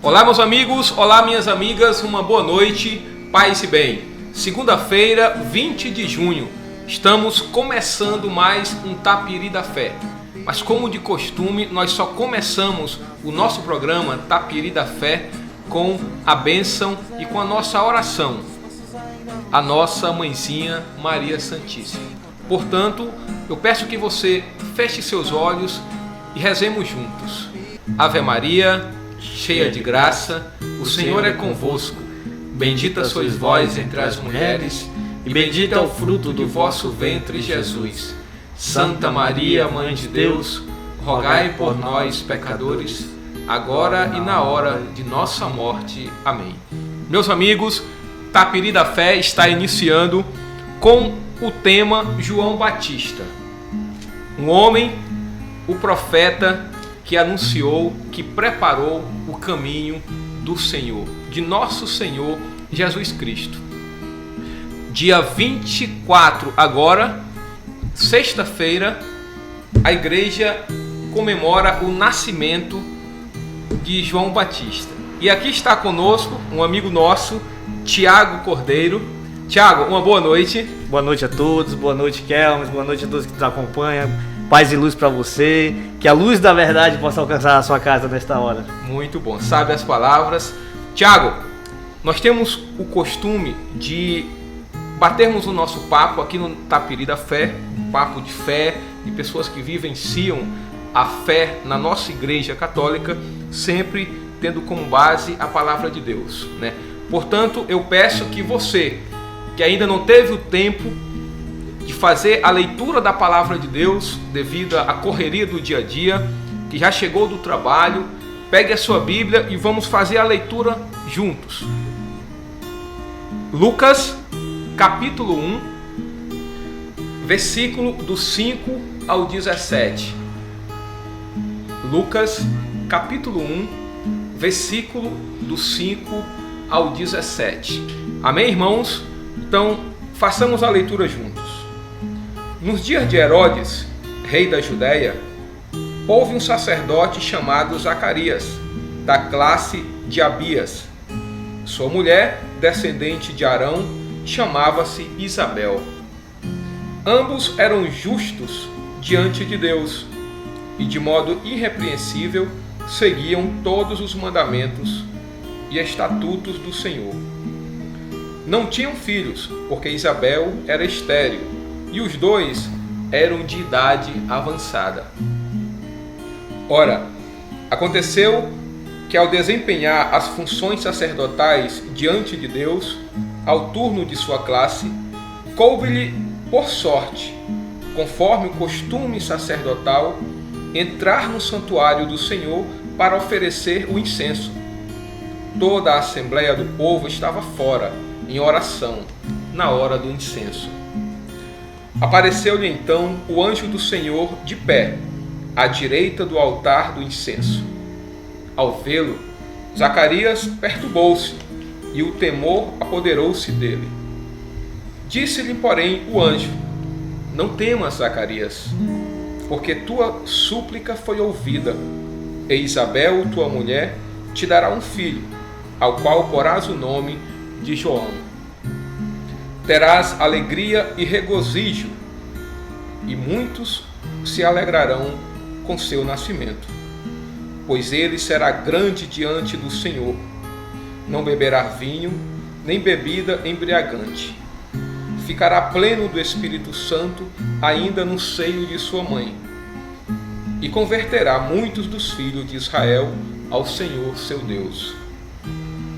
Olá, meus amigos, olá, minhas amigas, uma boa noite, paz e bem. Segunda-feira, 20 de junho, estamos começando mais um Tapiri da Fé. Mas como de costume, nós só começamos o nosso programa Tapiri da Fé com a bênção e com a nossa oração, a nossa mãezinha Maria Santíssima. Portanto, eu peço que você feche seus olhos e rezemos juntos. Ave Maria, cheia de graça, o Senhor é convosco. Bendita sois vós entre as mulheres, e bendito é o fruto do vosso ventre, Jesus. Santa Maria, Mãe de Deus, rogai por nós, pecadores, agora e na hora de nossa morte. Amém. Meus amigos, Tapiri da Fé está iniciando com o tema João Batista. Um homem, o profeta, que anunciou, que preparou o caminho do Senhor, de nosso Senhor Jesus Cristo. Dia 24, agora, sexta-feira, a igreja comemora o nascimento de João Batista. E aqui está conosco um amigo nosso, Tiago Cordeiro. Tiago, uma boa noite. Boa noite a todos, boa noite, Kelmes, boa noite a todos que nos acompanham. Paz e luz para você, que a luz da verdade possa alcançar a sua casa nesta hora. Muito bom, sabe as palavras. Tiago, nós temos o costume de batermos o nosso papo aqui no Tapiri da Fé, um papo de fé, de pessoas que vivenciam a fé na nossa igreja católica, sempre tendo como base a palavra de Deus, né? Portanto, eu peço que você, que ainda não teve o tempo de fazer a leitura da palavra de Deus devido à correria do dia a dia, que já chegou do trabalho, pegue a sua Bíblia e vamos fazer a leitura juntos. Lucas, capítulo 1, versículo do 5 ao 17. Lucas, capítulo 1, versículo do 5 ao 17. Amém, irmãos? Então, façamos a leitura juntos. Nos dias de Herodes, rei da Judéia, houve um sacerdote chamado Zacarias, da classe de Abias. Sua mulher, descendente de Arão, chamava-se Isabel. Ambos eram justos diante de Deus e, de modo irrepreensível, seguiam todos os mandamentos e estatutos do Senhor. Não tinham filhos, porque Isabel era estéril, e os dois eram de idade avançada. Ora, aconteceu que ao desempenhar as funções sacerdotais diante de Deus, ao turno de sua classe, coube-lhe por sorte, conforme o costume sacerdotal, entrar no santuário do Senhor para oferecer o incenso. Toda a assembleia do povo estava fora, em oração, na hora do incenso. Apareceu-lhe então o anjo do Senhor de pé, à direita do altar do incenso. Ao vê-lo, Zacarias perturbou-se, e o temor apoderou-se dele. Disse-lhe, porém, o anjo: Não temas, Zacarias, porque tua súplica foi ouvida, e Isabel, tua mulher, te dará um filho, ao qual porás o nome de João. Terás alegria e regozijo, e muitos se alegrarão com seu nascimento, pois ele será grande diante do Senhor. Não beberá vinho, nem bebida embriagante. Ficará pleno do Espírito Santo ainda no seio de sua mãe, e converterá muitos dos filhos de Israel ao Senhor seu Deus.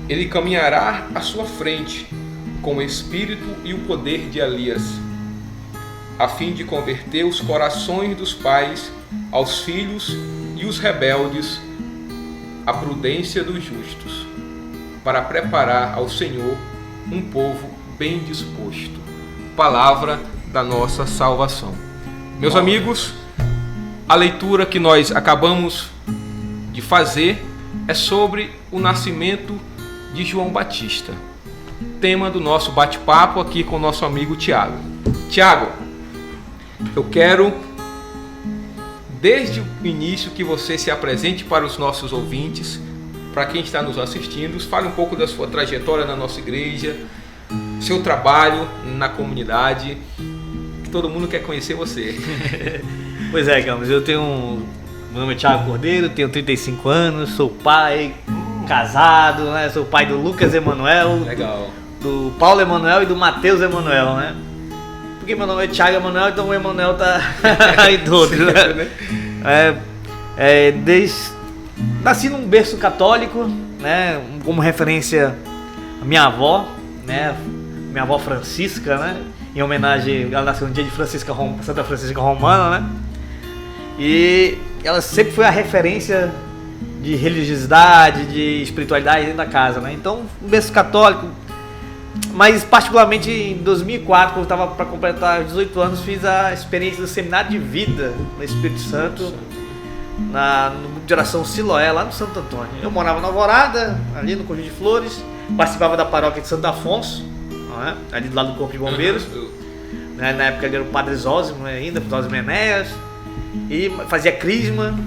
Ele caminhará à sua frente, com o espírito e o poder de Elias, a fim de converter os corações dos pais aos filhos e os rebeldes à prudência dos justos, para preparar ao Senhor um povo bem disposto. Palavra da nossa salvação. Meus amigos, a leitura que nós acabamos de fazer é sobre o nascimento de João Batista. Tema do nosso bate-papo aqui com o nosso amigo Tiago. Tiago, eu quero, desde o início, que você se apresente para os nossos ouvintes, para quem está nos assistindo, fale um pouco da sua trajetória na nossa igreja, seu trabalho na comunidade, que todo mundo quer conhecer você. Pois é, Campos, meu nome é Thiago Cordeiro, tenho 35 anos, sou pai, casado, né? Sou pai do Lucas Emanuel, Legal. do Paulo Emanuel e do Matheus Emanuel, né? Porque meu nome é Thiago Emanuel, então o Emanuel tá aí todo, né? Nasci num berço católico, né? Como referência a minha avó, né? Minha avó Francisca, né? Em homenagem, ela nasceu no dia de Santa Francisca Romana, né? E ela sempre foi a referência de religiosidade, de espiritualidade dentro da casa, né? Então, um berço católico, mas particularmente em 2004, quando eu estava para completar 18 anos, fiz a experiência do Seminário de Vida no Espírito Santo, no grupo de oração Siloé, lá no Santo Antônio. Eu morava na Alvorada, ali no Conjunto de Flores, participava da paróquia de Santo Afonso, não é? Ali do lado do Corpo de Bombeiros, né? Na época ele era o Padre Zósimo ainda, Zósimo Enéas, e fazia crisma,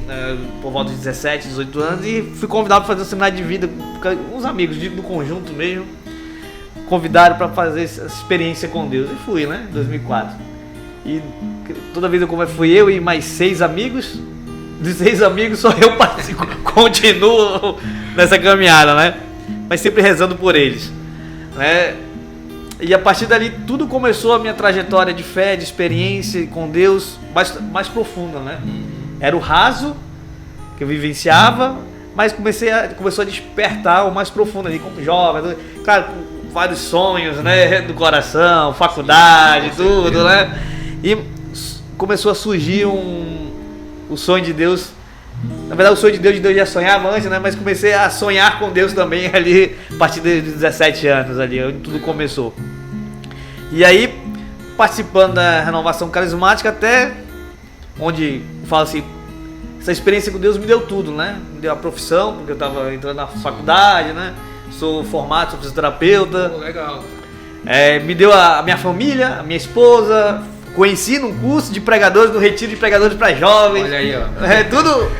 né, por volta de 17, 18 anos, e fui convidado para fazer um Seminário de Vida com uns amigos do conjunto mesmo, convidaram para fazer essa experiência com Deus, e fui, né, em 2004. E toda vez eu fui eu e mais 6 amigos, dos 6 amigos só eu continuo nessa caminhada, né, mas sempre rezando por eles, né. E a partir dali tudo começou a minha trajetória de fé, de experiência com Deus mais profunda, né. Era o raso que eu vivenciava, mas começou a despertar o mais profundo ali, como jovem, claro, com vários sonhos, né, do coração, faculdade, tudo, né. E começou a surgir o sonho de Deus. Na verdade, o sonho de Deus já sonhava antes, né, mas comecei a sonhar com Deus também ali, a partir de 17 anos ali, onde tudo começou. E aí, participando da renovação carismática, até onde eu falo assim, essa experiência com Deus me deu tudo, né? Me deu a profissão, porque eu estava entrando na faculdade, né? Sou formado, sou fisioterapeuta. Legal. Me deu a minha família, a minha esposa, conheci num curso de pregadores, no retiro de pregadores para jovens. Olha aí, ó. Tudo,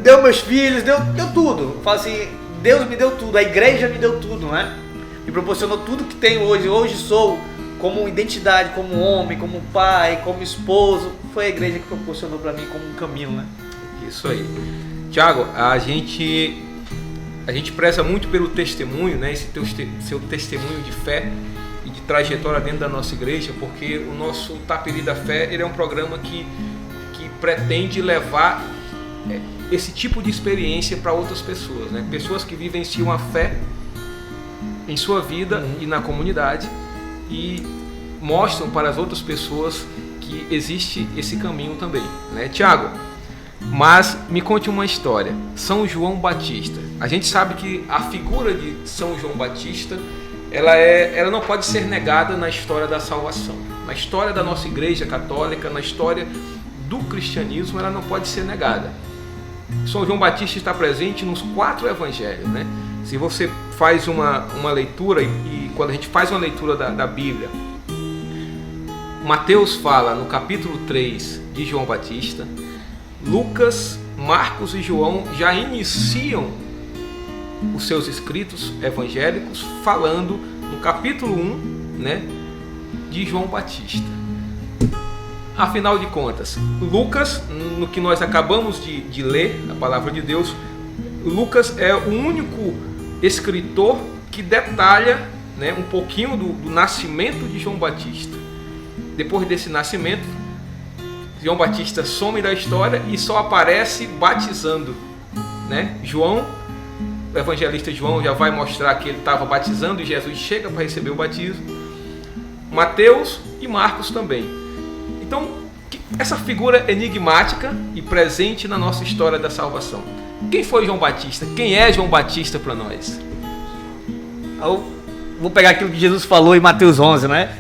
deu meus filhos, deu tudo. Eu falo assim, Deus me deu tudo, a igreja me deu tudo, né? Me proporcionou tudo que tenho hoje. Hoje sou como identidade, como homem, como pai, como esposo. Foi a igreja que proporcionou para mim como um caminho, né? Isso aí. Tiago, a gente preza muito pelo testemunho, né? Esse seu testemunho de fé e de trajetória dentro da nossa igreja, porque o nosso Tapiri da Fé, ele é um programa que pretende levar esse tipo de experiência para outras pessoas, né? Pessoas que vivenciam a fé em sua vida e na comunidade e mostram para as outras pessoas que existe esse caminho também, né? Tiago, mas me conte uma história. São João Batista. A gente sabe que a figura de São João Batista, ela não pode ser negada na história da salvação. Na história da nossa igreja católica, na história do cristianismo, ela não pode ser negada. São João Batista está presente nos 4 evangelhos, né? Se você faz uma leitura, e quando a gente faz uma leitura da Bíblia, Mateus fala no capítulo 3 de João Batista, Lucas, Marcos e João já iniciam os seus escritos evangélicos falando no capítulo 1, né, de João Batista. Afinal de contas, Lucas, no que nós acabamos de ler, a palavra de Deus, Lucas é o único escritor que detalha, né, um pouquinho do nascimento de João Batista. Depois desse nascimento, João Batista some da história e só aparece batizando, né? João, o evangelista João já vai mostrar que ele estava batizando e Jesus chega para receber o batismo. Mateus e Marcos também. Então, essa figura enigmática e presente na nossa história da salvação. Quem foi João Batista? Quem é João Batista para nós? Eu vou pegar aquilo que Jesus falou em Mateus 11, né?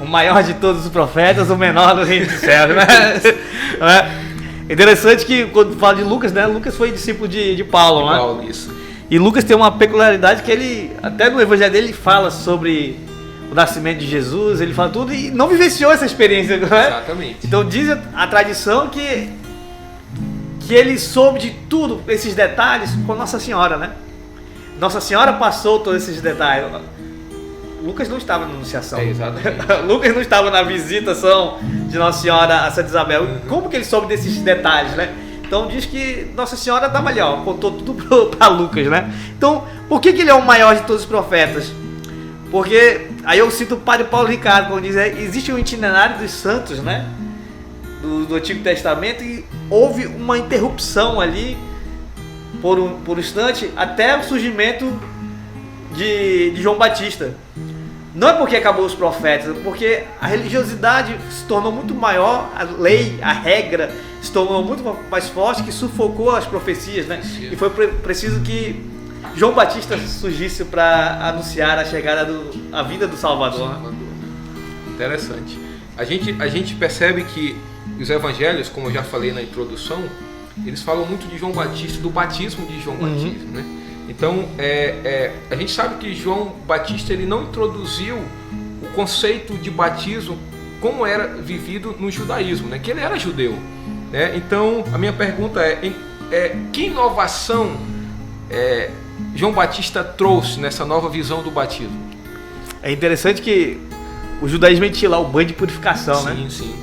O maior de todos os profetas, o menor do reino dos céus, né? É interessante que quando fala de Lucas, né? Lucas foi discípulo de Paulo, né? Paulo, isso. E Lucas tem uma peculiaridade que ele, até no evangelho dele, ele fala sobre o nascimento de Jesus, ele fala tudo e não vivenciou essa experiência, né? Exatamente. Então diz a tradição que que ele soube de tudo, esses detalhes, com Nossa Senhora, né? Nossa Senhora passou todos esses detalhes. Lucas não estava na Anunciação. Exatamente. Lucas não estava na visitação de Nossa Senhora a Santa Isabel. Como que ele soube desses detalhes, né? Então diz que Nossa Senhora estava ali, ó, contou tudo para Lucas, né? Então, por que ele é o maior de todos os profetas? Porque, aí eu cito o padre Paulo Ricardo, quando diz, existe um itinerário dos santos, né? Do Antigo Testamento, e houve uma interrupção ali, por um instante, até o surgimento de João Batista. Não é porque acabou os profetas, é porque a religiosidade se tornou muito maior, a lei, a regra se tornou muito mais forte, que sufocou as profecias, né? E foi preciso que João Batista surgisse para anunciar a chegada a vinda do Salvador. Né? Interessante. A gente percebe que os evangelhos, como eu já falei na introdução, eles falam muito de João Batista, do batismo de João Batista, né? Então, a gente sabe que João Batista ele não introduziu o conceito de batismo como era vivido no judaísmo, né? Que ele era judeu, né? Então, a minha pergunta que inovação João Batista trouxe nessa nova visão do batismo? É interessante que o judaísmo tinha lá o banho de purificação, né? Sim, sim.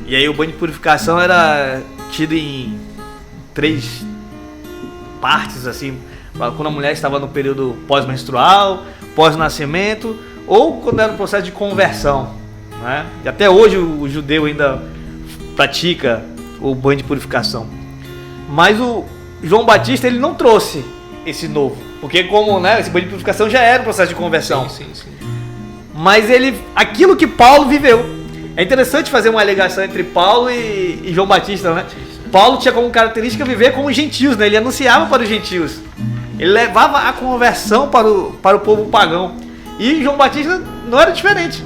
E aí o banho de purificação era tido em 3 partes, assim, quando a mulher estava no período pós-menstrual, pós-nascimento, ou quando era um processo de conversão, né? E até hoje o judeu ainda pratica o banho de purificação. Mas o João Batista ele não trouxe esse novo, porque como, né, esse banho de purificação já era um processo de conversão. Sim. Mas aquilo que Paulo viveu. É interessante fazer uma ligação entre Paulo e João Batista, né? Paulo tinha como característica viver como gentios, né? Ele anunciava para os gentios. Ele levava a conversão para o povo pagão. E João Batista não era diferente.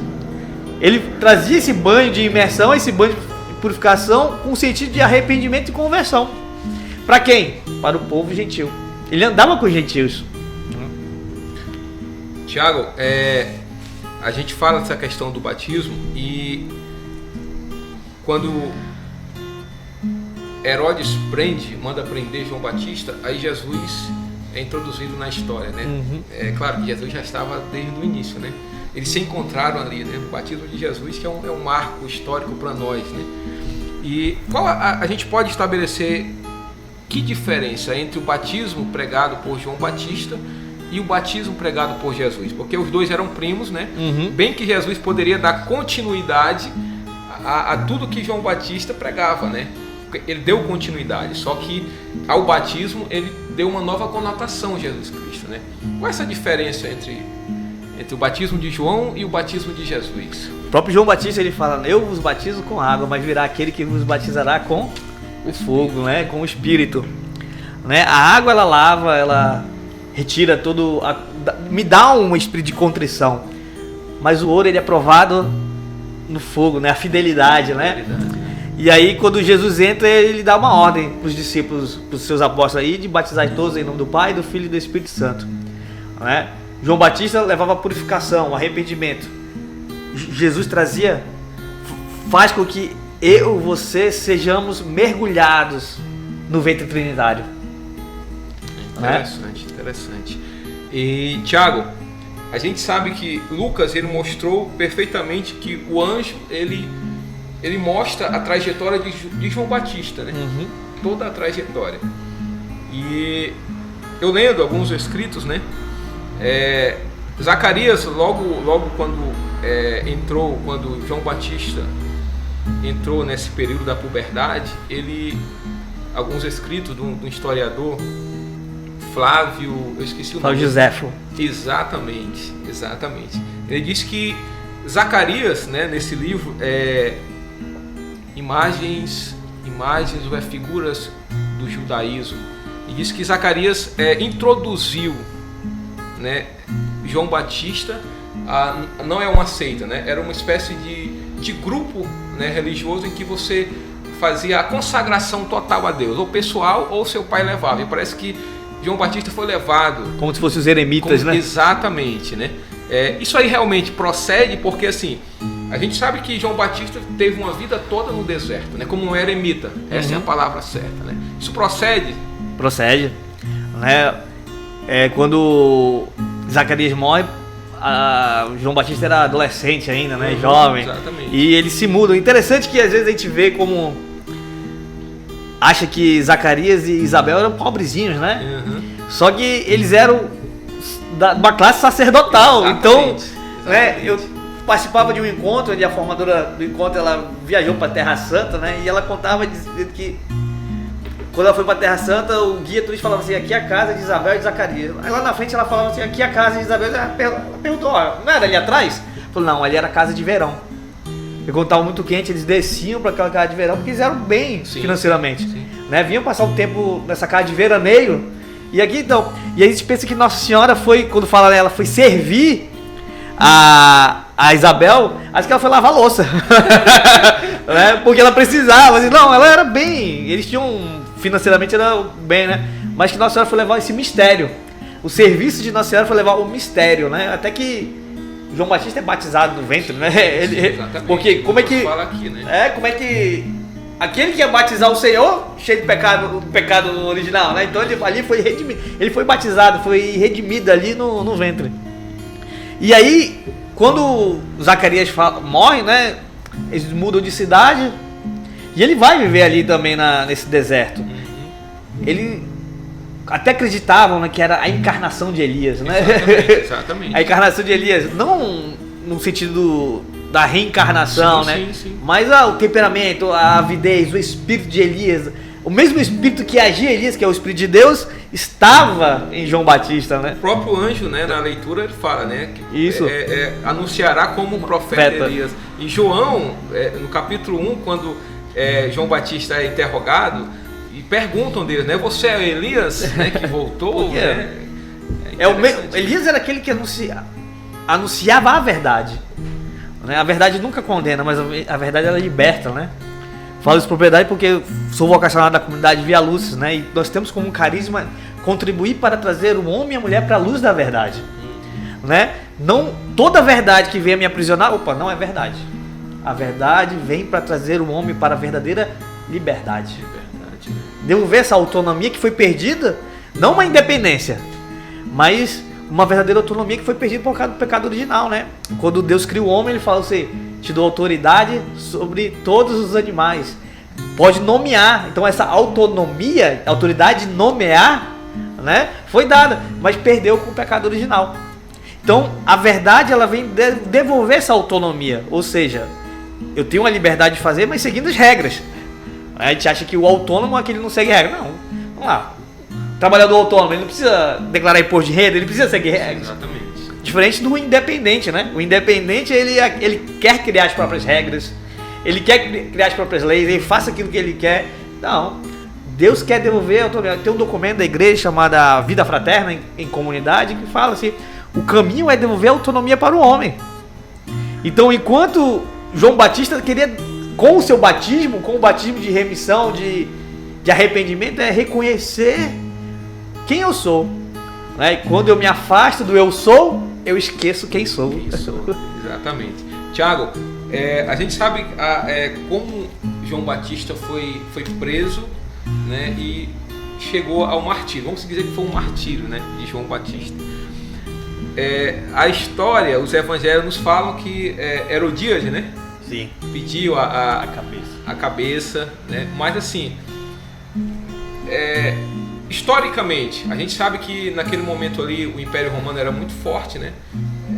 Ele trazia esse banho de imersão, esse banho de purificação com sentido de arrependimento e conversão. Para quem? Para o povo gentil. Ele andava com os gentios. Tiago, a gente fala dessa questão do batismo e quando Herodes manda prender João Batista, aí Jesus é introduzido na história, né? É claro que Jesus já estava desde o início, né? Eles se encontraram ali, né? O batismo de Jesus, que é um marco histórico para nós, né? E qual a gente pode estabelecer que diferença entre o batismo pregado por João Batista e o batismo pregado por Jesus? Porque os dois eram primos, né? Bem que Jesus poderia dar continuidade a tudo que João Batista pregava, né? Ele deu continuidade, só que ao batismo ele deu uma nova conotação, Jesus Cristo, né? Qual é essa diferença entre o batismo de João e o batismo de Jesus? O próprio João Batista ele fala: eu vos batizo com água, mas virá aquele que vos batizará com o fogo, né? Com o Espírito, né? A água ela lava, ela retira todo, me dá um espírito de contrição, mas o ouro ele é provado no fogo, né? A fidelidade, né? E aí quando Jesus entra, ele dá uma ordem para os discípulos, para os seus apóstolos aí, de batizar todos em nome do Pai, do Filho e do Espírito Santo, né? João Batista levava a purificação, o arrependimento. Jesus faz com que você sejamos mergulhados no ventre trinitário. Interessante. E Tiago, a gente sabe que Lucas ele mostrou perfeitamente que o anjo ele mostra a trajetória de João Batista, né? Toda a trajetória. E eu lendo alguns escritos, né? Zacarias logo quando quando João Batista entrou nesse período da puberdade, alguns escritos de um historiador, Flávio, eu esqueci o nome. Flávio Joséfo. Exatamente. Ele diz que Zacarias, né, nesse livro, imagens ou figuras do judaísmo. E diz que Zacarias introduziu, né, João Batista, não é uma seita, né, era uma espécie de grupo, né, religioso em que você fazia a consagração total a Deus, ou pessoal ou seu pai levava. E parece que João Batista foi levado como se fossem os eremitas, né? Exatamente, né? Isso aí realmente procede, porque assim A gente sabe que João Batista teve uma vida toda no deserto, né? Como um eremita. Essa é a palavra certa, né? Isso procede? Procede. Né? Quando Zacarias morre, João Batista era adolescente ainda, né? Jovem. Exatamente. E eles se mudam. Interessante que às vezes a gente vê como... Acha que Zacarias e Isabel eram pobrezinhos, né? Só que eles eram de uma classe sacerdotal. Exatamente. Então, né? Eu participava de um encontro, onde a formadora do encontro, ela viajou para a Terra Santa, né? E ela contava dizendo que quando ela foi para a Terra Santa, o guia turista falava assim, aqui é a casa de Isabel e de Zacarias. Aí lá na frente ela falava assim, aqui é a casa de Isabel. Ela perguntou, não era ali atrás? Falou, não, ali era a casa de verão. E quando estava muito quente, eles desciam para aquela casa de verão, porque eles eram bem financeiramente. Né? Vinham passar um tempo nessa casa de veraneio. E aqui então, e aí a gente pensa que Nossa Senhora foi, quando fala ela foi servir a Isabel, acho que ela foi lavar louça. Né? Porque ela precisava, assim, não, ela era bem, eles tinham, financeiramente era bem, né? Mas que Nossa Senhora foi levar esse mistério. O serviço de Nossa Senhora foi levar o mistério, né? Até que João Batista é batizado no ventre, né? Exatamente. Porque como é que fala aqui, né? como é que aquele que ia batizar o Senhor, cheio de pecado original, né? Então ele ali foi redimido, ele foi batizado, foi redimido ali no ventre. E aí, quando Zacarias morre, né? Eles mudam de cidade e ele vai viver ali também nesse deserto. Ele até acreditavam, né, que era a encarnação de Elias, né? Exatamente. A encarnação de Elias, não no sentido da reencarnação, né? Sim. Mas o temperamento, a avidez, o espírito de Elias, o mesmo espírito que agia em Elias, que é o espírito de Deus, estava em João Batista, né? O próprio anjo, né, na leitura ele fala, né, que isso anunciará como o profeta Elias. E João, no capítulo 1, quando João Batista é interrogado, e perguntam dele, né, você é Elias, né, que voltou? Né? Elias era aquele que anunciava a verdade. Né? A verdade nunca condena, mas a verdade ela liberta, né? Falo isso com propriedade porque sou vocacionado da comunidade Via Luz, né? E nós temos como carisma contribuir para trazer o homem e a mulher para a luz da verdade, né? Não toda verdade que vem a me aprisionar, não é verdade. A verdade vem para trazer o homem para a verdadeira liberdade. Devolver essa autonomia que foi perdida, não uma independência, mas uma verdadeira autonomia que foi perdida por causa do pecado original, né? Quando Deus cria o homem, ele fala assim, te dou autoridade sobre todos os animais. Pode nomear. Então essa autonomia, autoridade de nomear, né, foi dada, mas perdeu com o pecado original. Então a verdade ela vem devolver essa autonomia. Ou seja, eu tenho uma liberdade de fazer, mas seguindo as regras. A gente acha que o autônomo é aquele que não segue regra. Não, vamos lá. O trabalhador autônomo, ele não precisa declarar imposto de renda, ele precisa seguir regras. Exatamente. Diferente do independente, né? O independente, ele quer criar as próprias regras, ele quer criar as próprias leis, ele faça aquilo que ele quer. Não. Deus quer devolver a autonomia. Tem um documento da igreja chamado Vida Fraterna em Comunidade que fala assim, o caminho é devolver a autonomia para o homem. Então, enquanto João Batista queria, com o seu batismo, com o batismo de remissão, de arrependimento, é reconhecer quem eu sou. Né? E quando eu me afasto do eu sou, eu esqueço quem sou. Exatamente. Tiago, a gente sabe como João Batista foi preso, né, e chegou ao martírio. Vamos dizer que foi um martírio, né, de João Batista. A história, os evangelhos nos falam que Herodíade, né? Sim. Pediu a cabeça, né? Mas assim, historicamente, a gente sabe que naquele momento ali o Império Romano era muito forte, né?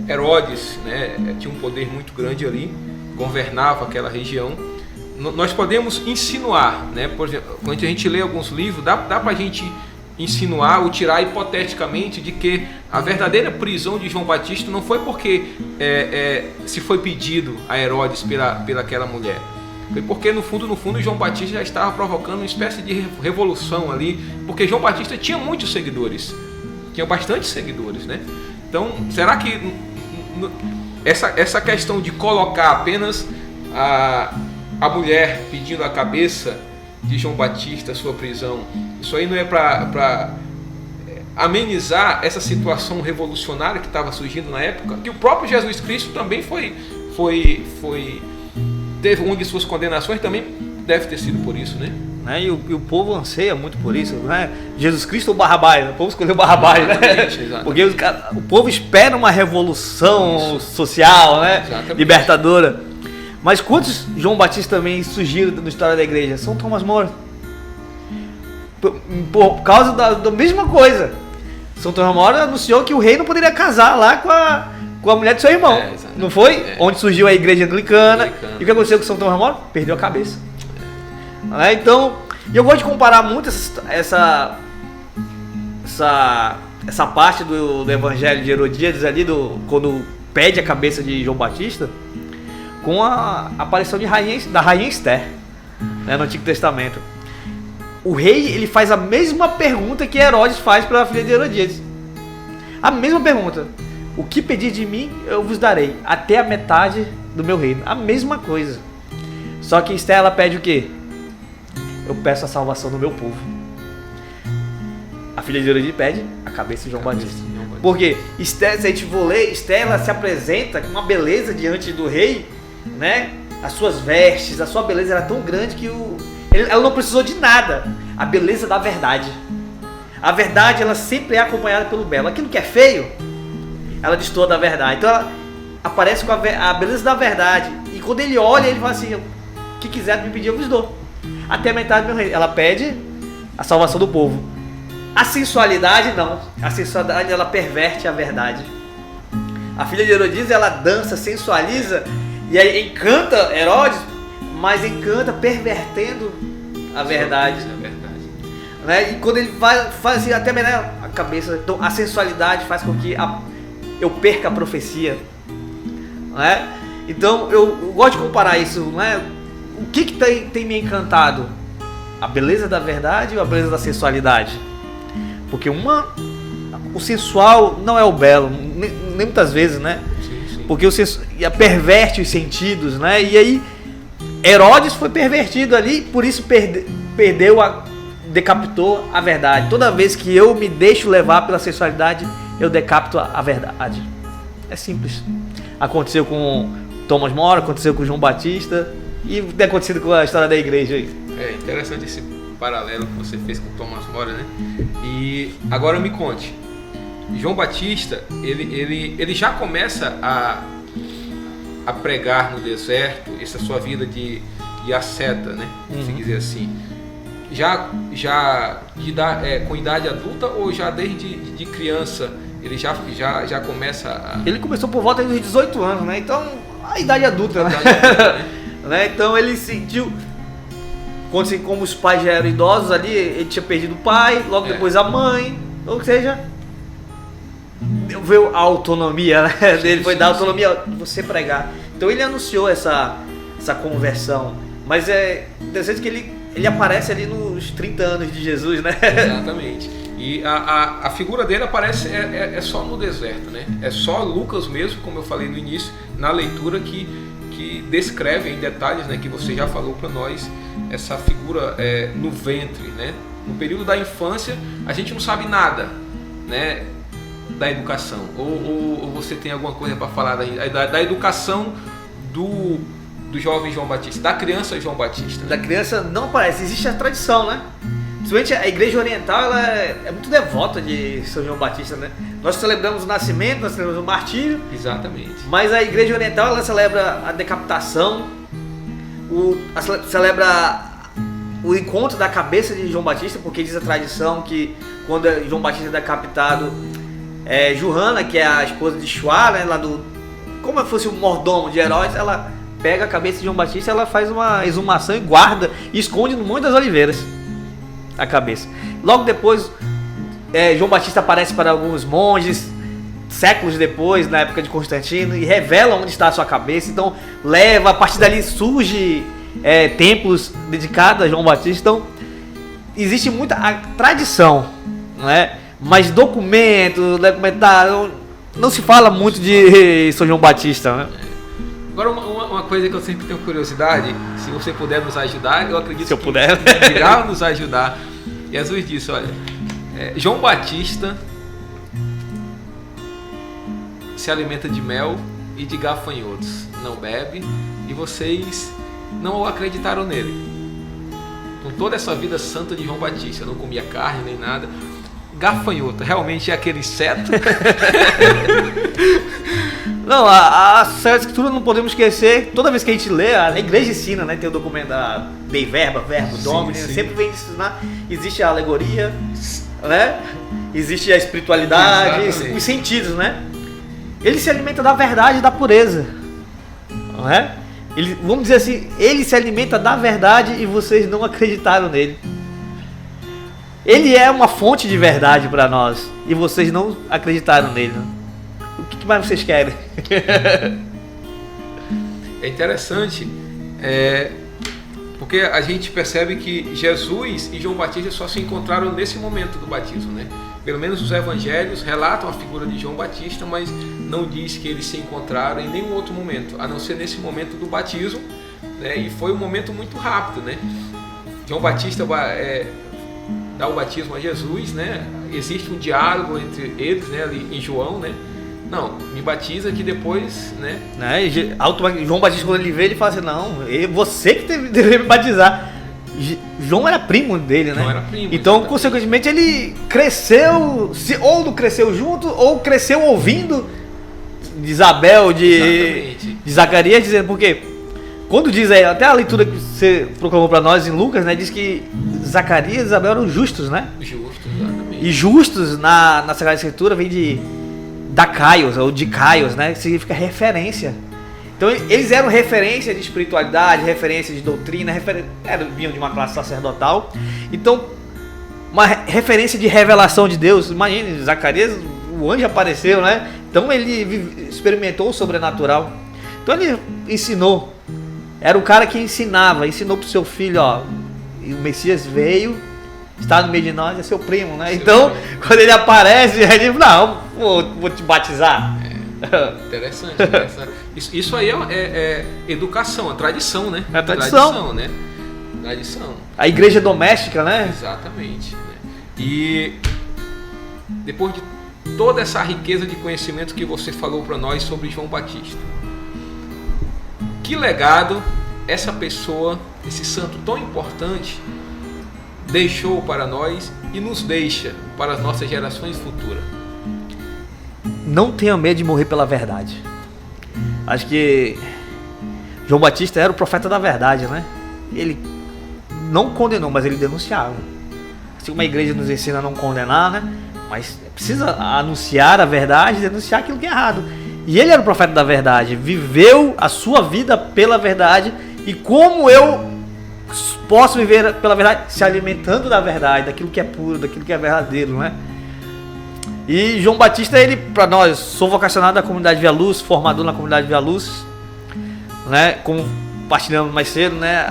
Herodes, né, tinha um poder muito grande ali, governava aquela região. Nós podemos insinuar, né? Por exemplo, quando a gente lê alguns livros, dá para a gente insinuar ou tirar hipoteticamente de que a verdadeira prisão de João Batista não foi porque se foi pedido a Herodes pela aquela mulher. Foi porque no fundo João Batista já estava provocando uma espécie de revolução ali, porque João Batista tinha muitos seguidores, tinha bastante seguidores, né? Então, será que essa questão de colocar apenas a mulher pedindo a cabeça de João Batista, sua prisão, isso aí não é para amenizar essa situação revolucionária que estava surgindo na época, que o próprio Jesus Cristo também foi teve uma de suas condenações também deve ter sido por isso, né? Né? E o povo anseia muito por isso, né? Jesus Cristo ou Barrabás, né? O povo escolheu Barrabás, né? Exatamente. Porque o povo espera uma revolução social, né? Exatamente. Libertadora. Mas quantos João Batista também surgiram na história da igreja? São Thomas More. Por causa da mesma coisa. São Thomas More anunciou que o rei não poderia casar lá com a mulher do seu irmão. Não foi? Onde surgiu a igreja anglicana. E o que aconteceu com São Thomas More? Perdeu a cabeça. Então, eu gosto de comparar muito essa parte do evangelho de Herodíades ali, quando pede a cabeça de João Batista, com a aparição da rainha Esther, né, no Antigo Testamento. O rei, ele faz a mesma pergunta que Herodes faz para a filha de Herodíades. A mesma pergunta. O que pedir de mim, eu vos darei, até a metade do meu reino. A mesma coisa. Só que Esther, ela pede o quê? Eu peço a salvação do meu povo. A filha de Herodíades pede a cabeça de João Batista. Porque Esther, se a gente for ler, Esther, ela se apresenta com uma beleza diante do rei, né? As suas vestes, a sua beleza era tão grande que ela não precisou de nada. A beleza da verdade. A verdade, ela sempre é acompanhada pelo belo. Aquilo que é feio, ela destoa da verdade. Então ela aparece com a beleza da verdade. E quando ele olha, ele fala assim: o que quiser me pedir, eu vos dou. Até a metade do meu reino. Ela pede a salvação do povo. A sensualidade não. A sensualidade, ela perverte a verdade. A filha de Herodíades, ela dança, sensualiza e aí encanta Herodes, mas encanta pervertendo a verdade. Né? E quando ele faz assim, até a cabeça. Então a sensualidade faz com que eu perca a profecia. Né? Então eu gosto de comparar isso. Né? O que tem me encantado? A beleza da verdade ou a beleza da sensualidade? Porque o sensual não é o belo, nem muitas vezes, né? Sim. Porque perverte os sentidos, né? E aí Herodes foi pervertido ali, por isso decapitou a verdade. Toda vez que eu me deixo levar pela sensualidade, eu decapito a verdade. É simples. Aconteceu com Thomas More, aconteceu com João Batista e tem acontecido com a história da igreja aí. É interessante esse paralelo que você fez com Thomas More, né? E agora me conte, João Batista, ele já começa a pregar no deserto, essa sua vida de asceta, né? Se dizer assim. Já com idade adulta ou já desde criança ele já começa a... Ele começou por volta dos 18 anos, né? Então, a idade adulta, né? Né? Então ele sentiu, como os pais já eram idosos ali, ele tinha perdido o pai, logo depois a mãe, ou seja, veio a autonomia, né? Dele, foi dar autonomia de você pregar. Então ele anunciou essa conversão, mas é interessante que ele aparece ali nos 30 anos de Jesus, né? Exatamente. E a figura dele aparece é só no deserto, né? É só Lucas mesmo, como eu falei no início, na leitura que descreve em detalhes, né, que você já falou para nós, essa figura no ventre, né? No período da infância, a gente não sabe nada, né, da educação. Ou você tem alguma coisa para falar da educação do jovem João Batista, da criança João Batista? Da criança não aparece, existe a tradição, né? Principalmente a igreja oriental, ela é muito devota de São João Batista, né? Nós celebramos o nascimento, nós celebramos o martírio. Exatamente. Mas a igreja oriental, ela celebra a decapitação, celebra o encontro da cabeça de João Batista, porque diz a tradição que quando João Batista é decapitado, Joana, que é a esposa de Chua, né, como se fosse o mordomo de Herodes, ela pega a cabeça de João Batista, ela faz uma exumação e guarda e esconde no Monte das Oliveiras a cabeça. Logo depois, João Batista aparece para alguns monges, séculos depois, na época de Constantino, e revela onde está a sua cabeça. Então a partir dali surge templos dedicados a João Batista. Então existe muita tradição, né? Mas documentário, não se fala muito de São João Batista, né? Agora, uma coisa que eu sempre tenho curiosidade, se você puder nos ajudar, eu acredito que puder, irá nos ajudar. Jesus disse, olha, João Batista se alimenta de mel e de gafanhotos não bebe, e vocês não acreditaram nele. Com toda essa vida santa de João Batista, não comia carne nem nada. Gafanhoto, realmente é aquele inseto? Não, a Sagrada Escritura não podemos esquecer, toda vez que a gente lê, a igreja ensina, né? Tem o documento da Dei Verba, Verbo, Domini, sempre vem ensinar, existe a alegoria, né? Existe a espiritualidade, os sentidos, né? Ele se alimenta da verdade e da pureza, não é? Ele, vamos dizer assim, ele se alimenta da verdade e vocês não acreditaram nele. Ele é uma fonte de verdade para nós e vocês não acreditaram nele. O que mais vocês querem? É interessante, porque a gente percebe que Jesus e João Batista só se encontraram nesse momento do batismo, né? Pelo menos os evangelhos relatam a figura de João Batista, mas não diz que eles se encontraram em nenhum outro momento, a não ser nesse momento do batismo, né? E foi um momento muito rápido, né? João Batista dá o batismo a Jesus, né? Existe um diálogo entre eles, né? Ali em João, né? Não, me batiza que depois, né? João Batista, quando ele vê, ele fala assim, não, você que deveria me batizar. João era primo dele, né? João era primo, então, exatamente. consequentemente, ele cresceu, ou não cresceu junto, ou cresceu ouvindo de Isabel, de Zacarias, dizendo, porque quando diz aí, até a leitura que você proclamou para nós em Lucas, né? Diz que Zacarias e Isabel eram justos, né? Justos, exatamente. E justos na Sagrada Escritura vem de Dacaios, ou de Caios, né? Que significa referência. Então eles eram referência de espiritualidade, referência de doutrina, vinham de uma classe sacerdotal. Então, uma referência de revelação de Deus. Imagine, Zacarias, o anjo apareceu, né? Então ele experimentou o sobrenatural. Então ele ensinou. Era o cara que ensinou pro seu filho, ó, o Messias veio, está no meio de nós, é seu primo, né? Então, quando ele aparece, ele diz, não, vou te batizar. Interessante. Isso aí é educação, é tradição, né? É tradição, né? Tradição. A igreja doméstica, né? Exatamente. Né? E depois de toda essa riqueza de conhecimento que você falou para nós sobre João Batista, que legado essa pessoa, esse santo tão importante, deixou para nós e nos deixa para as nossas gerações futuras? Não tenha medo de morrer pela verdade. Acho que João Batista era o profeta da verdade, né? Ele não condenou, mas ele denunciava. Assim como a igreja nos ensina a não condenar, né? Mas precisa anunciar a verdade e denunciar aquilo que é errado. E ele era o profeta da verdade, viveu a sua vida pela verdade. E como eu posso viver pela verdade? Se alimentando da verdade, daquilo que é puro, daquilo que é verdadeiro, né? E João Batista, ele, para nós, sou vocacionado da comunidade Via Luz, formador na comunidade Via Luz, né? Como partilhamos mais cedo, né?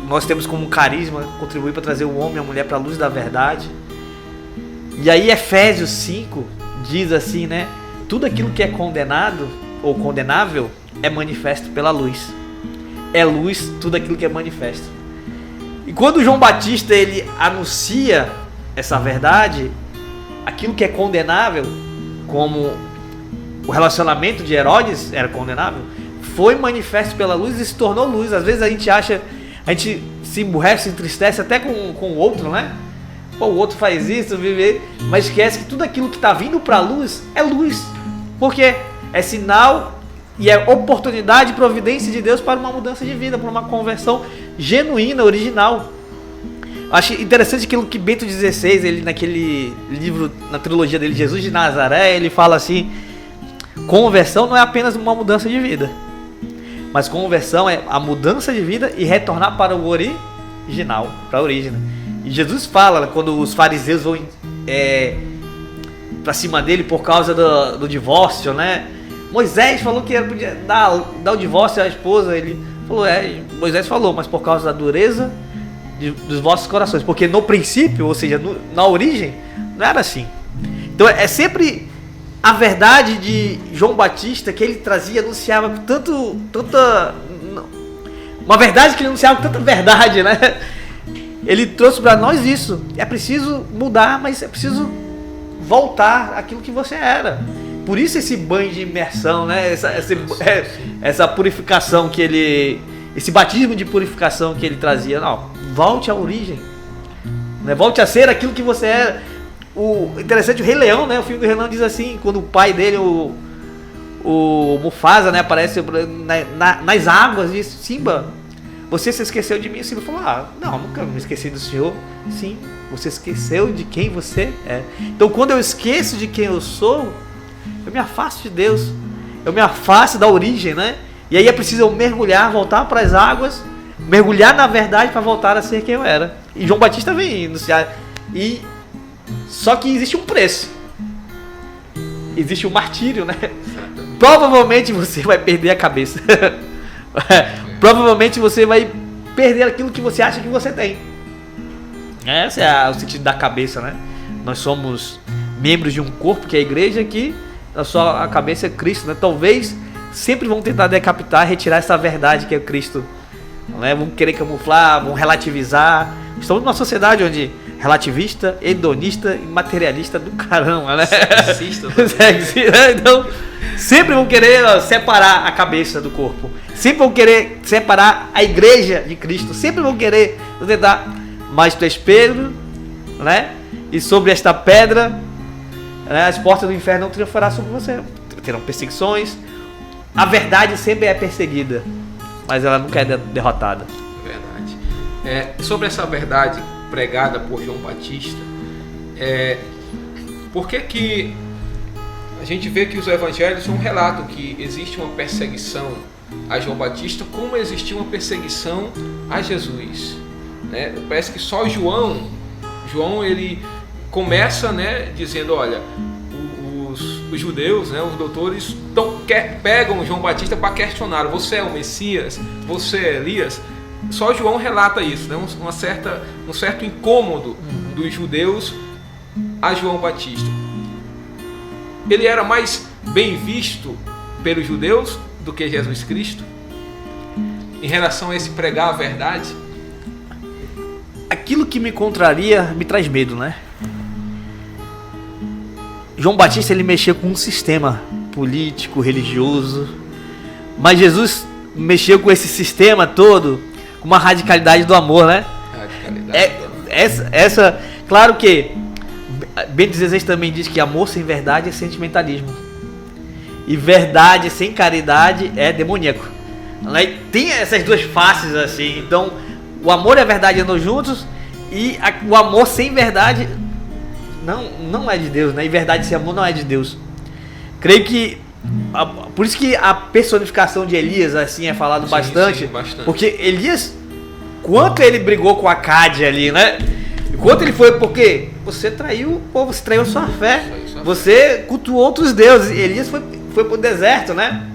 Nós temos como carisma contribuir para trazer o homem e a mulher para a luz da verdade. E aí Efésios 5 diz assim, né? Tudo aquilo que é condenado ou condenável é manifesto pela luz. É luz tudo aquilo que é manifesto. E quando João Batista ele anuncia essa verdade, aquilo que é condenável, como o relacionamento de Herodes era condenável, foi manifesto pela luz e se tornou luz. Às vezes a gente se emburrece, se entristece até com o outro, né? Pô, o outro faz isso, vive, mas esquece que tudo aquilo que está vindo para a luz é luz. Porque é sinal e é oportunidade e providência de Deus para uma mudança de vida, para uma conversão genuína, original. Acho interessante aquilo que Bento XVI, ele naquele livro, na trilogia dele, Jesus de Nazaré, ele fala assim, conversão não é apenas uma mudança de vida, mas conversão é a mudança de vida e retornar para o original, para a origem. E Jesus fala, quando os fariseus vão para cima dele por causa do divórcio, né? Moisés falou que podia dar o divórcio à esposa, ele falou, Moisés falou, mas por causa da dureza dos vossos corações, porque no princípio, ou seja, na origem, não era assim. Então é sempre a verdade de João Batista que ele trazia, anunciava com tanta uma verdade que ele anunciava com tanta verdade, né? Ele trouxe para nós isso. É preciso mudar, mas é preciso voltar àquilo que você era. por isso esse banho de imersão, né? Essa purificação que ele... Esse batismo de purificação que ele trazia. Não, volte à origem. Né? Volte a ser aquilo que você era. O interessante, o Rei Leão, né? O filme do Rei Leão diz assim, quando o pai dele, o Mufasa, né, aparece nas águas, diz: Simba, você se esqueceu de mim? O Simba falou: não, nunca me esqueci do senhor. Sim, você esqueceu de quem você é. Então quando eu esqueço de quem eu sou, eu me afasto de Deus, eu me afasto da origem, né? E aí é preciso eu mergulhar, voltar para as águas, mergulhar na verdade para voltar a ser quem eu era. E João Batista vem anunciar. Só que existe um preço. Existe um martírio, né? Provavelmente você vai perder a cabeça. Provavelmente você vai perder aquilo que você acha que você tem. Esse é o sentido da cabeça, né? Nós somos membros de um corpo, que é a igreja, que a cabeça é Cristo, né? Talvez sempre vão tentar decapitar, retirar essa verdade que é Cristo, né? Vão querer camuflar, vão relativizar. Estamos numa sociedade onde relativista, hedonista e materialista do caramba, né? Sexista, então, sempre vão querer separar a cabeça do corpo. Sempre vão querer separar a igreja de Cristo. Sempre vão querer tentar. Mas tu és Pedro, né? E sobre esta pedra, né, as portas do inferno não triunfarão sobre você. Terão perseguições. A verdade sempre é perseguida, mas ela nunca é derrotada. Verdade. Sobre essa verdade pregada por João Batista, por que a gente vê que os evangelhos são um relato que existe uma perseguição a João Batista, como existia uma perseguição a Jesus, né? Parece que só João ele começa, né, dizendo: olha, os judeus, né, os doutores pegam João Batista para questionar: você é o Messias? Você é Elias? Só João relata isso, né? Um certo incômodo dos judeus a João Batista. Ele era mais bem visto pelos judeus do que Jesus Cristo em relação a esse pregar a verdade? Aquilo que me contraria me traz medo, né? João Batista, ele mexia com um sistema político, religioso, mas Jesus mexeu com esse sistema todo com uma radicalidade do amor, né? Essa, claro que Bento XVI também diz que amor sem verdade é sentimentalismo, e verdade sem caridade é demoníaco. Tem essas duas faces assim. Então o amor e a verdade andam juntos, e o amor sem verdade não é de Deus, né? E verdade sem amor não é de Deus. Creio que por isso que a personificação de Elias assim é falado bastante, porque Elias, quanto ele brigou com Acabe ali, né? Quanto ele foi, porque você traiu o povo, você traiu a sua fé, você cultuou outros deuses. Elias foi pro deserto, né?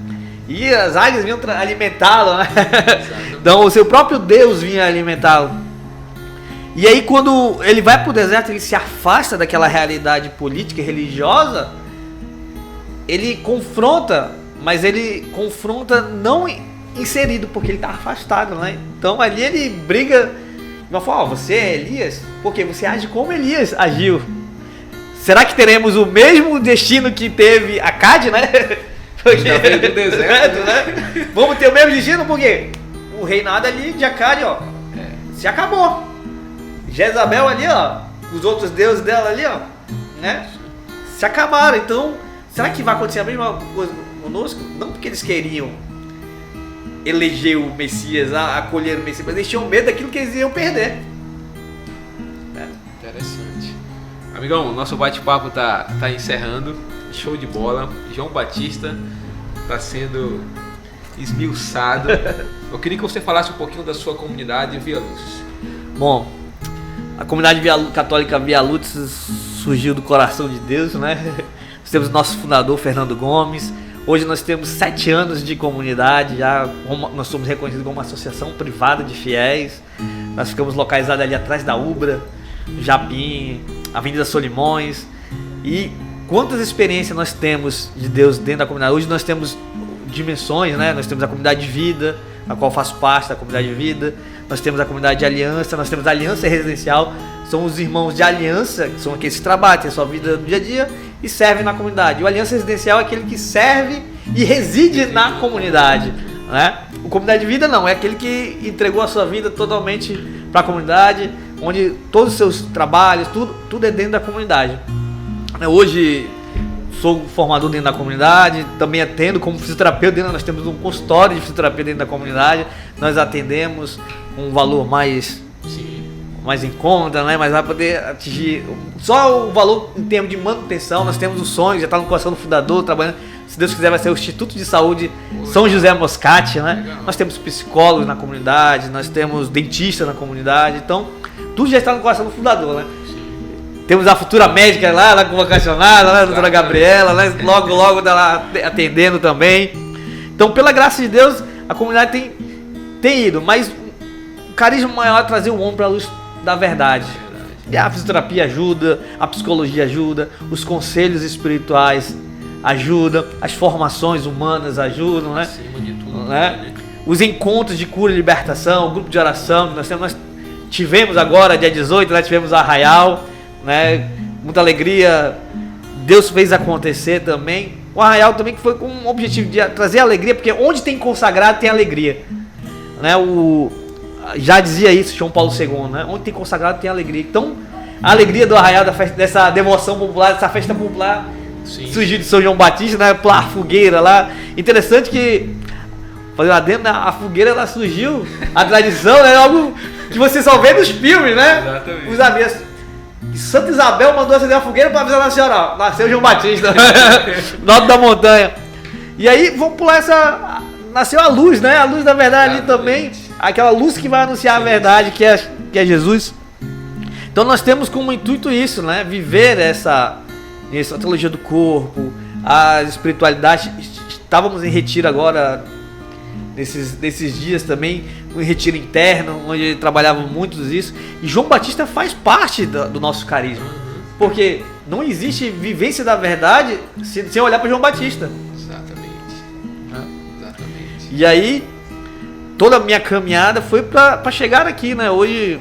E as águias vinham alimentá-lo, né? Então o seu próprio Deus vinha alimentá-lo. E aí quando ele vai pro deserto, ele se afasta daquela realidade política e religiosa. Ele confronta, mas ele confronta não inserido, porque ele está afastado, né? Então ali ele briga, vai falar: você é Elias? Porque você age como Elias agiu. Será que teremos o mesmo destino que teve Acabe, né? Porque já veio do deserto, né? Vamos ter o mesmo destino, porque o reinado ali de Acabe, ó, se acabou. Jezabel ali, ó, os outros deuses dela ali, ó, né? Se acabaram. Então será que vai acontecer a mesma coisa conosco? Não porque eles queriam eleger o Messias, acolher o Messias, mas eles tinham medo daquilo que eles iam perder. Interessante. Amigão, nosso bate-papo tá encerrando. Show de bola. João Batista está sendo esmiuçado. Eu queria que você falasse um pouquinho da sua comunidade Via Luz. Bom, a comunidade católica Via Luz surgiu do coração de Deus, né? Nós temos nosso fundador, Fernando Gomes. Hoje nós temos 7 anos de comunidade, nós somos reconhecidos como uma associação privada de fiéis. Nós ficamos localizados ali atrás da Ubra, Japim, Avenida Solimões. E quantas experiências nós temos de Deus dentro da comunidade. Hoje nós temos dimensões, né? Nós temos a comunidade de vida, a qual faço parte da comunidade de vida. Nós temos a comunidade de aliança, nós temos a aliança residencial. São os irmãos de aliança, que são aqueles que trabalham, têm a sua vida no dia a dia. e serve na comunidade. O Aliança Residencial é aquele que serve e reside na comunidade, né? O Comunidade de Vida não, é aquele que entregou a sua vida totalmente para a comunidade, onde todos os seus trabalhos, tudo é dentro da comunidade. Hoje sou formador dentro da comunidade, também atendo como fisioterapeuta, nós temos um consultório de fisioterapia dentro da comunidade, nós atendemos um valor mais em conta, né? Mas vai poder atingir só o valor em termos de manutenção. Nós temos um sonho, já está no coração do fundador, trabalhando, se Deus quiser vai ser o Instituto de Saúde São José Moscati, né? Legal. Nós temos psicólogos na comunidade, nós temos dentistas na comunidade, então tudo já está no coração do fundador, né? Temos a futura médica lá convocacionada, né? A doutora Gabriela, né? Logo tá lá atendendo também. Então, pela graça de Deus, a comunidade tem ido, mas o carisma maior é trazer o homem para a luz da verdade. E a fisioterapia ajuda, a psicologia ajuda, os conselhos espirituais ajudam, as formações humanas ajudam, né? Acima de tudo, né? Os encontros de cura e libertação, o grupo de oração, nós tivemos agora, dia 18, nós tivemos a Arraial, né? Muita alegria, Deus fez acontecer também. O Arraial também que foi com o objetivo de trazer alegria, porque onde tem consagrado tem alegria, né? Já dizia isso João Paulo II, né? Onde tem consagrado tem alegria. Então, a alegria do Arraial, dessa devoção popular, dessa festa popular, surgiu de São João Batista, né? Pela fogueira lá. Interessante que, fazendo lá dentro, a fogueira ela surgiu, a tradição, né? Algo que você só vê nos filmes, né? Exatamente. Os aviões. Santa Isabel mandou acender a fogueira para avisar a senhora, ó, nasceu João Batista, no alto da montanha. E aí, vamos pular nasceu a luz, né? A luz da verdade ali também. Aquela luz que vai anunciar a verdade, que é Jesus. Então nós temos como intuito isso, né? Viver essa teologia do corpo, a espiritualidade. Estávamos em retiro agora, nesses dias também, um retiro interno, onde trabalhavam muitos isso. E João Batista faz parte do nosso carisma. Porque não existe vivência da verdade sem olhar para João Batista. Exatamente. E aí, toda a minha caminhada foi para chegar aqui, né? Hoje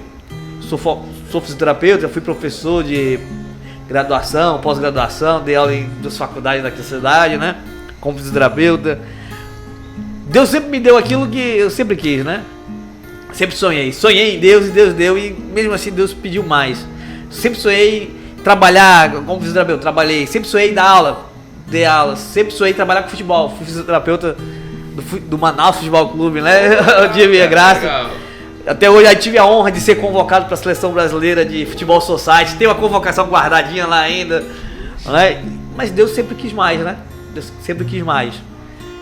sou fisioterapeuta, já fui professor de graduação, pós-graduação, dei aula em duas faculdades daqui da cidade, né? Como fisioterapeuta. Deus sempre me deu aquilo que eu sempre quis, né? Sempre sonhei em Deus e Deus deu, e mesmo assim Deus pediu mais. Sempre sonhei trabalhar como fisioterapeuta, trabalhei. Sempre sonhei dar aula, dei aula. Sempre sonhei trabalhar com futebol, fui fisioterapeuta do Manaus Futebol Clube, né? Eu tive a graça. Legal. Até hoje eu tive a honra de ser convocado para a Seleção Brasileira de Futebol Society. Tem uma convocação guardadinha lá ainda, né? Mas Deus sempre quis mais, né? Deus sempre quis mais.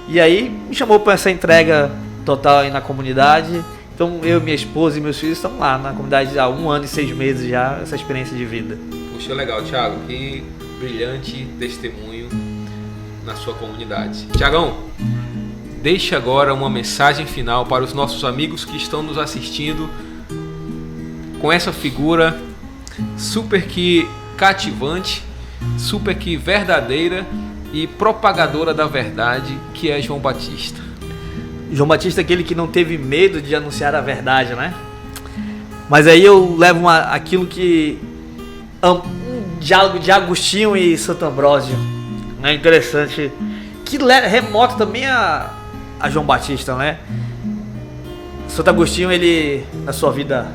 E aí me chamou para essa entrega total aí na comunidade. Então eu, minha esposa e meus filhos estão lá na comunidade há 1 ano e 6 meses já, essa experiência de vida. Puxa, legal, Thiago. Que brilhante testemunho na sua comunidade. Thiagão, deixe agora uma mensagem final para os nossos amigos que estão nos assistindo com essa figura super que cativante, super que verdadeira e propagadora da verdade, que é João Batista. João Batista é aquele que não teve medo de anunciar a verdade, né? Mas aí eu levo aquilo que um diálogo de Agostinho e Santo Ambrósio, né? Interessante, que remota também a João Batista, né? Santo Agostinho, ele na sua vida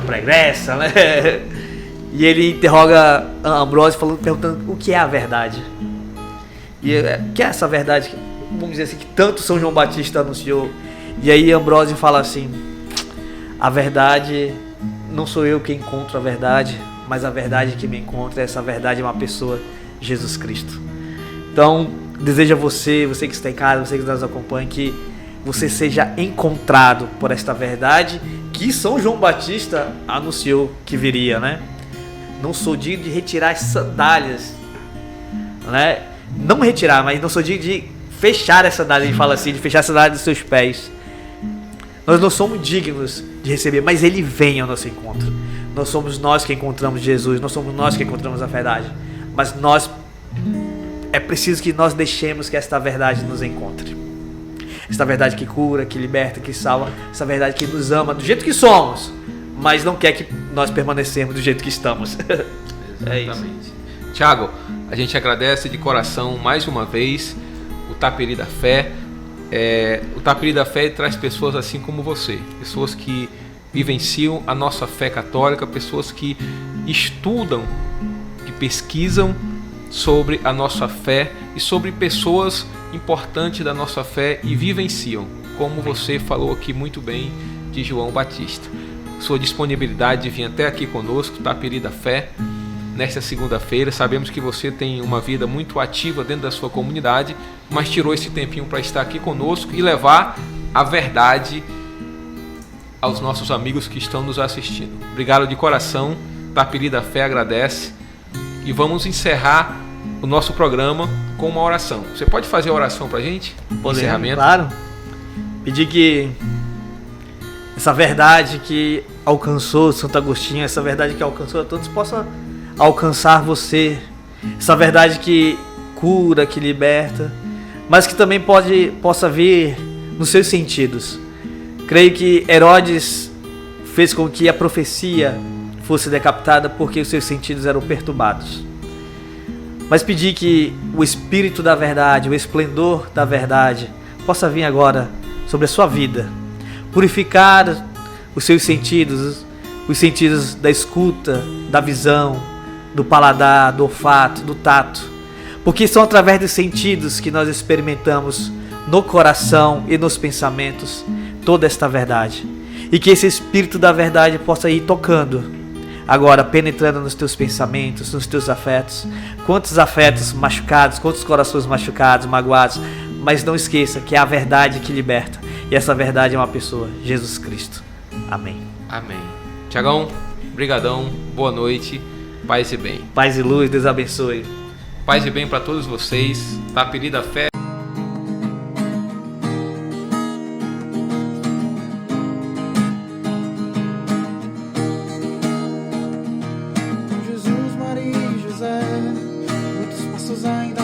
pregressa, né? E ele interroga Ambrósio perguntando o que é a verdade. E o que é essa verdade, vamos dizer assim, que tanto São João Batista anunciou? E aí Ambrósio fala assim: a verdade não sou eu que encontro a verdade, mas a verdade que me encontra, essa verdade é uma pessoa, Jesus Cristo. Então, desejo a você que está em casa, você que nos acompanha, que você seja encontrado por esta verdade que São João Batista anunciou que viria, né? Não sou digno de retirar as sandálias, né? Não retirar, mas não sou digno de fechar essa sandália, ele fala assim, de fechar a sandália dos seus pés. Nós não somos dignos de receber, mas ele vem ao nosso encontro. Não somos nós que encontramos Jesus, não somos nós que encontramos a verdade, mas é preciso que nós deixemos que esta verdade nos encontre. Esta verdade que cura, que liberta, que salva, essa verdade que nos ama do jeito que somos, mas não quer que nós permanecemos do jeito que estamos. Exatamente. Tiago, a gente agradece de coração mais uma vez o Taperi da Fé. O Taperi da Fé traz pessoas assim como você, pessoas que vivenciam a nossa fé católica, pessoas que estudam, que pesquisam sobre a nossa fé e sobre pessoas importantes da nossa fé e vivenciam, como você falou aqui muito bem de João Batista. Sua disponibilidade de vir até aqui conosco, Taperi da Fé, nesta segunda-feira. Sabemos que você tem uma vida muito ativa dentro da sua comunidade, mas tirou esse tempinho para estar aqui conosco e levar a verdade aos nossos amigos que estão nos assistindo. Obrigado de coração, Taperi da Fé agradece. E vamos encerrar o nosso programa com uma oração. Você pode fazer a oração para a gente? Encerramento. Claro. Pedir que essa verdade que alcançou Santo Agostinho, essa verdade que alcançou a todos, possa alcançar você. Essa verdade que cura, que liberta, mas que também possa vir nos seus sentidos. Creio que Herodes fez com que a profecia fosse decapitada porque os seus sentidos eram perturbados. Mas pedir que o Espírito da verdade, o esplendor da verdade, possa vir agora sobre a sua vida, purificar os seus sentidos, os sentidos da escuta, da visão, do paladar, do olfato, do tato, porque são através dos sentidos que nós experimentamos no coração e nos pensamentos toda esta verdade, e que esse Espírito da verdade possa ir tocando agora, penetrando nos teus pensamentos, nos teus afetos. Quantos afetos machucados, quantos corações machucados, magoados, mas não esqueça que é a verdade que liberta, e essa verdade é uma pessoa, Jesus Cristo. Amém. Amém. Tiagão, brigadão, boa noite, paz e bem. Paz e luz, Deus abençoe. Paz e bem para todos vocês. Taperi da Fé. Jesus, Maria e José, muitos passos ainda